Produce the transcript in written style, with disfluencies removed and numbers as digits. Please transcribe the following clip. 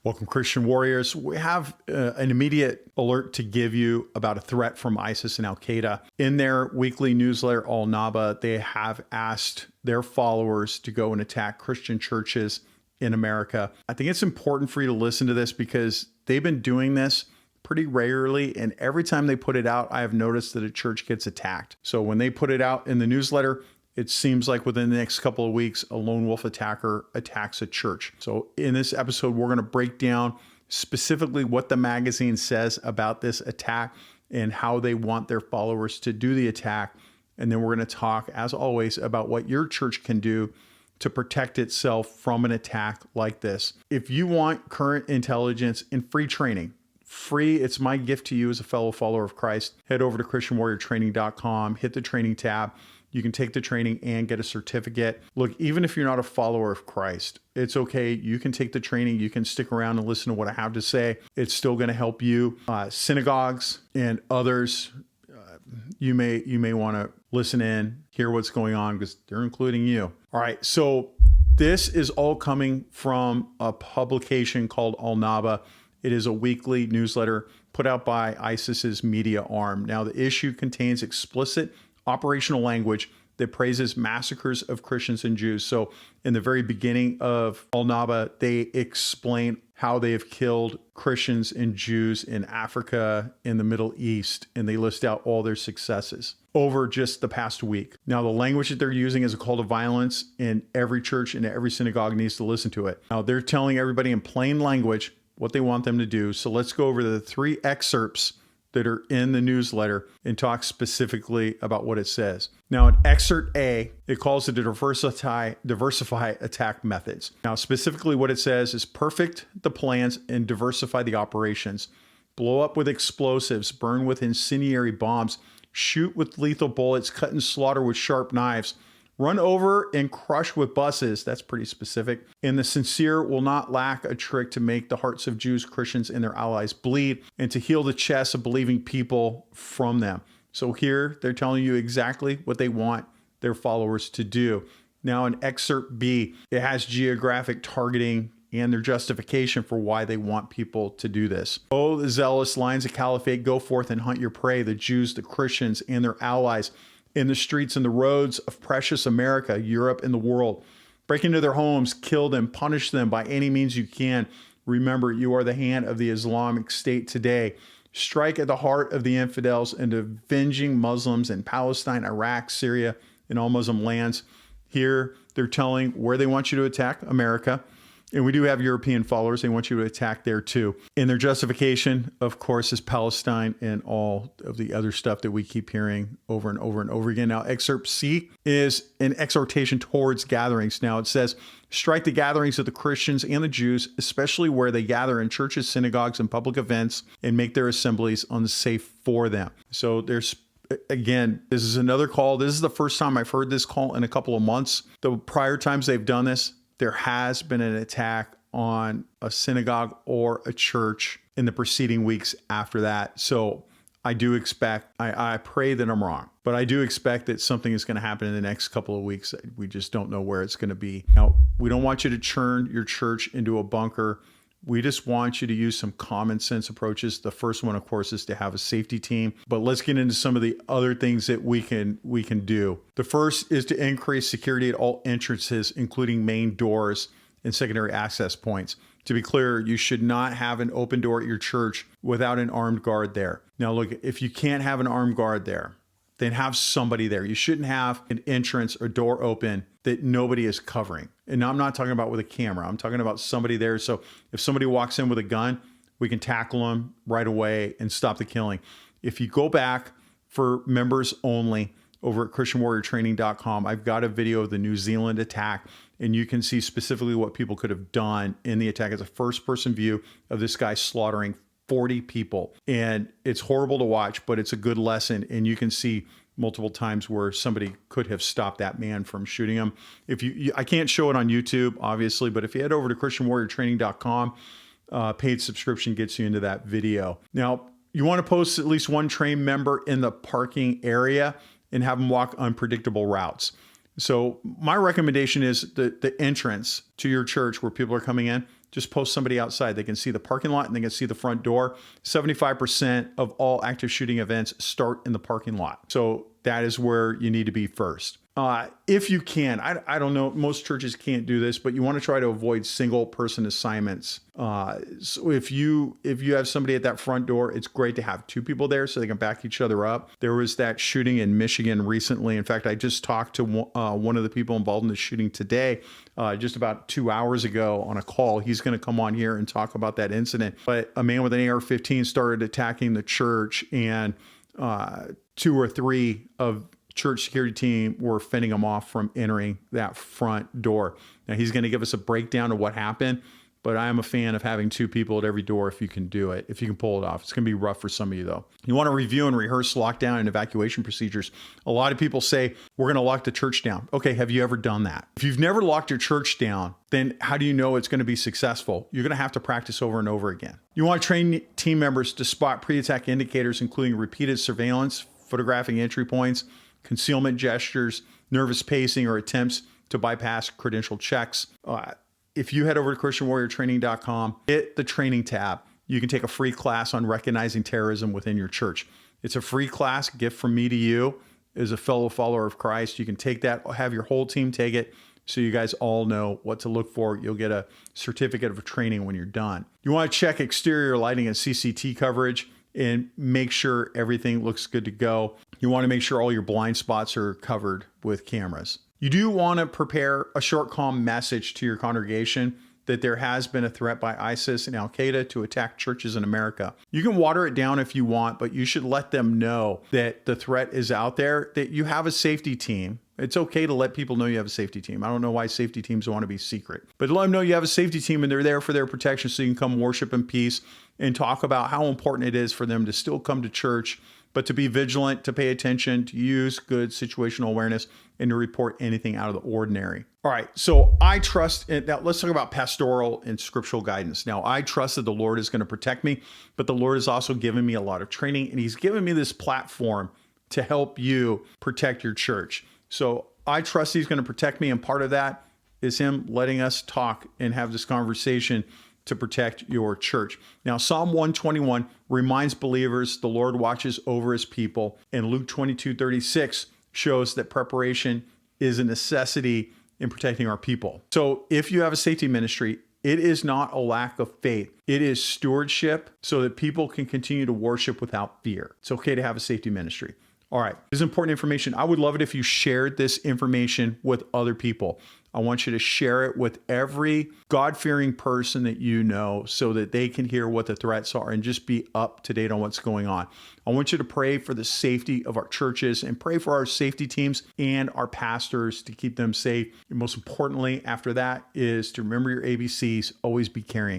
Welcome, Christian warriors. We have an immediate alert to give you about a threat from ISIS and Al-Qaeda. In their weekly newsletter, Al-Naba, they have asked their followers to go and attack Christian churches in America. I think it's important for you to listen to this because they've been doing this pretty regularly, and every time they put it out, I have noticed that a church gets attacked. So when they put it out in the newsletter, it seems like within the next couple of weeks, a lone wolf attacker attacks a church. So in this episode, we're going to break down specifically what the magazine says about this attack and how they want their followers to do the attack. And then we're going to talk, as always, about what your church can do to protect itself from an attack like this. If you want current intelligence and free training, it's my gift to you as a fellow follower of Christ. Head over to christianwarriortraining.com, hit the training tab. You can take the training and get a certificate. Look, even if you're not a follower of Christ, it's okay. You can take the training. You can stick around and listen to what I have to say. It's still going to help you. Synagogues and others, you may want to listen in, hear what's going on because they're including you. All right, so this is all coming from a publication called Al-Naba. It is a weekly newsletter put out by ISIS's media arm. Now, the issue contains explicit operational language that praises massacres of Christians and Jews. So in the very beginning of Al-Naba, they explain how they have killed Christians and Jews in Africa, in the Middle East, and they list out all their successes over just the past week. Now, the language that they're using is a call to violence, and every church and every synagogue needs to listen to it. Now, they're telling everybody in plain language what they want them to do. So let's go over the 3 excerpts that are in the newsletter and talk specifically about what it says. Now, in excerpt A, it calls it to diversify attack methods. Now, specifically what it says is perfect the plans and diversify the operations. Blow up with explosives, burn with incendiary bombs, shoot with lethal bullets, cut and slaughter with sharp knives, run over and crush with buses. That's pretty specific. And the sincere will not lack a trick to make the hearts of Jews, Christians, and their allies bleed and to heal the chests of believing people from them. So here they're telling you exactly what they want their followers to do. Now in excerpt B, it has geographic targeting and their justification for why they want people to do this. Oh, the zealous lions of caliphate, go forth and hunt your prey, the Jews, the Christians, and their allies, in the streets and the roads of precious America, Europe, and the world. Break into their homes, kill them, punish them by any means you can. Remember, you are the hand of the Islamic State today. Strike at the heart of the infidels and avenging Muslims in Palestine, Iraq, Syria, and all Muslim lands. Here, they're telling where they want you to attack America. And we do have European followers. They want you to attack there too. And their justification, of course, is Palestine and all of the other stuff that we keep hearing over and over and over again. Now, excerpt C is an exhortation towards gatherings. Now, it says, strike the gatherings of the Christians and the Jews, especially where they gather in churches, synagogues, and public events, and make their assemblies unsafe for them. So there's again, this is another call. This is the first time I've heard this call in a couple of months. The prior times they've done this, there has been an attack on a synagogue or a church in the preceding weeks after that. So I do expect, I pray that I'm wrong, but I do expect that something is going to happen in the next couple of weeks. We just don't know where it's going to be. Now, we don't want you to turn your church into a bunker. We just want you to use some common sense approaches. The first one, of course, is to have a safety team. But let's get into some of the other things that we can do. The first is to increase security at all entrances, including main doors and secondary access points. To be clear, you should not have an open door at your church without an armed guard there. Now, look, if you can't have an armed guard there, then have somebody there. You shouldn't have an entrance or door open that nobody is covering. And I'm not talking about with a camera. I'm talking about somebody there. So if somebody walks in with a gun, we can tackle them right away and stop the killing. If you go back for members only over at christianwarriortraining.com, I've got a video of the New Zealand attack, and you can see specifically what people could have done in the attack. It's a first-person view of this guy slaughtering 40 people. And it's horrible to watch, but it's a good lesson. And you can see multiple times where somebody could have stopped that man from shooting him. If I can't show it on YouTube, obviously, but if you head over to christianwarriortraining.com, paid subscription gets you into that video. Now, you want to post at least one trained member in the parking area and have them walk unpredictable routes. So my recommendation is the entrance to your church where people are coming in, just post somebody outside. They can see the parking lot and they can see the front door. 75% of all active shooting events start in the parking lot. So that is where you need to be first. If you can, I don't know, most churches can't do this, but you want to try to avoid single person assignments. So if you have somebody at that front door, it's great to have two people there so they can back each other up. There was that shooting in Michigan recently. In fact, I just talked to one of the people involved in the shooting today, just about 2 hours ago on a call. He's going to come on here and talk about that incident. But a man with an AR-15 started attacking the church, and 2 or 3 of church security team were fending him off from entering that front door. Now he's going to give us a breakdown of what happened, but I am a fan of having 2 people at every door if you can do it, if you can pull it off. It's going to be rough for some of you though. You want to review and rehearse lockdown and evacuation procedures. A lot of people say, we're going to lock the church down. Okay, have you ever done that? If you've never locked your church down, then how do you know it's going to be successful? You're going to have to practice over and over again. You want to train team members to spot pre-attack indicators, including repeated surveillance, photographing entry points, concealment gestures, nervous pacing, or attempts to bypass credential checks. If you head over to ChristianWarriorTraining.com, hit the training tab, you can take a free class on recognizing terrorism within your church. It's a free class, gift from me to you as a fellow follower of Christ. You can take that, have your whole team take it, so you guys all know what to look for. You'll get a certificate of training when you're done. You want to check exterior lighting and CCT coverage and make sure everything looks good to go. You want to make sure all your blind spots are covered with cameras. You do want to prepare a short, calm message to your congregation that there has been a threat by ISIS and Al-Qaeda to attack churches in America. You can water it down if you want, but you should let them know that the threat is out there, that you have a safety team. It's okay to let people know you have a safety team. I don't know why safety teams want to be secret, but let them know you have a safety team and they're there for their protection so you can come worship in peace and talk about how important it is for them to still come to church, but to be vigilant, to pay attention, to use good situational awareness, and to report anything out of the ordinary. All right, so I trust, now let's talk about pastoral and scriptural guidance. Now, I trust that the Lord is going to protect me, but the Lord has also given me a lot of training, and he's given me this platform to help you protect your church. So I trust he's going to protect me, and part of that is him letting us talk and have this conversation to protect your church. Now, Psalm 121 reminds believers the Lord watches over his people, and Luke 22:36 shows that preparation is a necessity in protecting our people. So if you have a safety ministry, it is not a lack of faith. It is stewardship so that people can continue to worship without fear. It's okay to have a safety ministry. All right, this is important information. I would love it if you shared this information with other people. I want you to share it with every God-fearing person that you know so that they can hear what the threats are and just be up to date on what's going on. I want you to pray for the safety of our churches and pray for our safety teams and our pastors to keep them safe. And most importantly, after that is to remember your ABCs, always be caring.